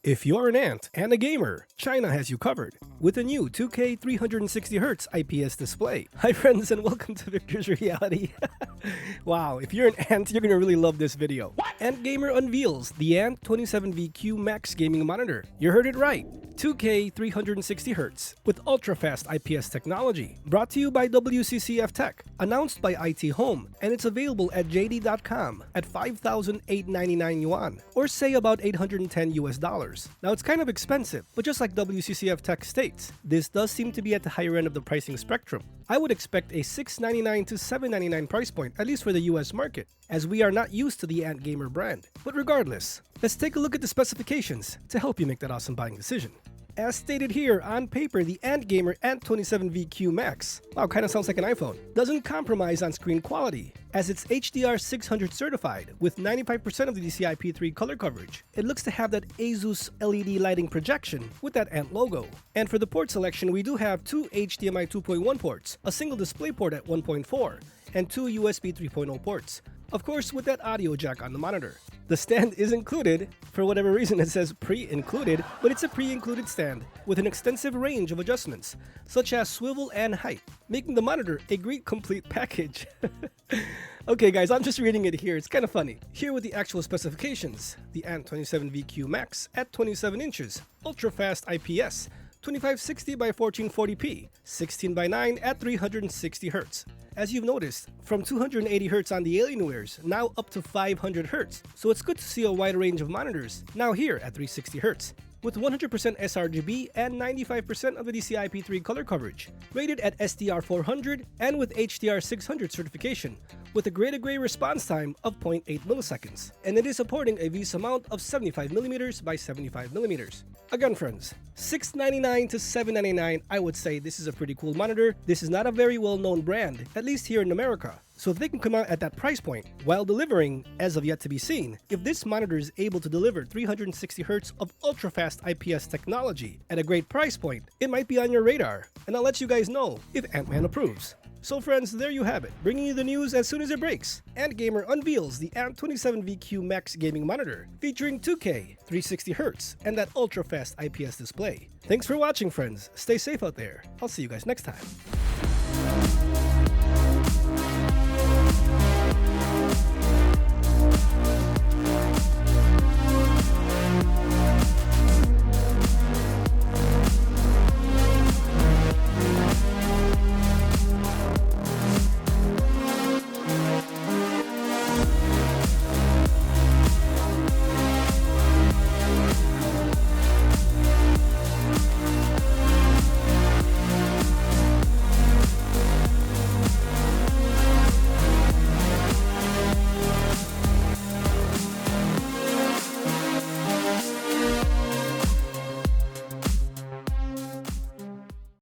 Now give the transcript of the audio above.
If you're an ant and a gamer, China has you covered with a new 2K 360hz IPS display. Hi friends and welcome to Viktors Reality. Wow, if you're an ant, you're gonna really love this video. ANTGAMER unveils the ANT27VQ MAX gaming monitor. You heard it right. 2K 360hz with Ultrafast IPS technology. Brought to you by Wccftech, announced by ITHome, and it's available at JD.com at 5,899 yuan, or say about $810 US. Now it's kind of expensive, but just like Wccftech states, this does seem to be at the higher end of the pricing spectrum. I would expect a $699 to $799 price point, at least for the US market, as we are not used to the ANTGAMER brand. But regardless, let's take a look at the specifications to help you make that awesome buying decision. As stated here, on paper, the ANTGAMER ANT27VQ MAX, wow, kind of sounds like an iPhone, doesn't compromise on screen quality, as it's HDR 600 certified with 95% of the DCI-P3 color coverage. It looks to have that ASUS LED lighting projection with that ANT logo. And for the port selection, we do have two HDMI 2.1 ports, a single DisplayPort at 1.4, and two USB 3.0 ports. Of course, with that audio jack on the monitor. The stand is included. For whatever reason, it says pre-included, but it's a pre-included stand with an extensive range of adjustments, such as swivel and height, making the monitor a great complete package. Okay guys, I'm just reading it here, it's kind of funny. Here with the actual specifications, the ANT27VQ MAX at 27 inches, ultra-fast IPS, 2560 by 1440p, 16 by 9 at 360 Hz. As you've noticed, from 280 Hz on the Alienwares, now up to 500 Hz, so it's good to see a wide range of monitors, now here at 360 Hz. With 100% sRGB and 95% of the DCI-P3 color coverage, rated at SDR 400 and with HDR 600 certification, with a gray-to-gray response time of 0.8 milliseconds, and it is supporting a VESA mount of 75mm by 75mm. Again friends, $699 to $799, I would say this is a pretty cool monitor. This is not a very well-known brand, at least here in America. So if they can come out at that price point while delivering, as of yet to be seen, if this monitor is able to deliver 360 Hz of ultra-fast IPS technology at a great price point, it might be on your radar, and I'll let you guys know if Ant-Man approves. So friends, there you have it, bringing you the news as soon as it breaks. ANTGAMER unveils the ANT27VQ MAX gaming monitor, featuring 2K 360hz and that ultra-fast IPS display. Thanks for watching friends, stay safe out there, I'll see you guys next time.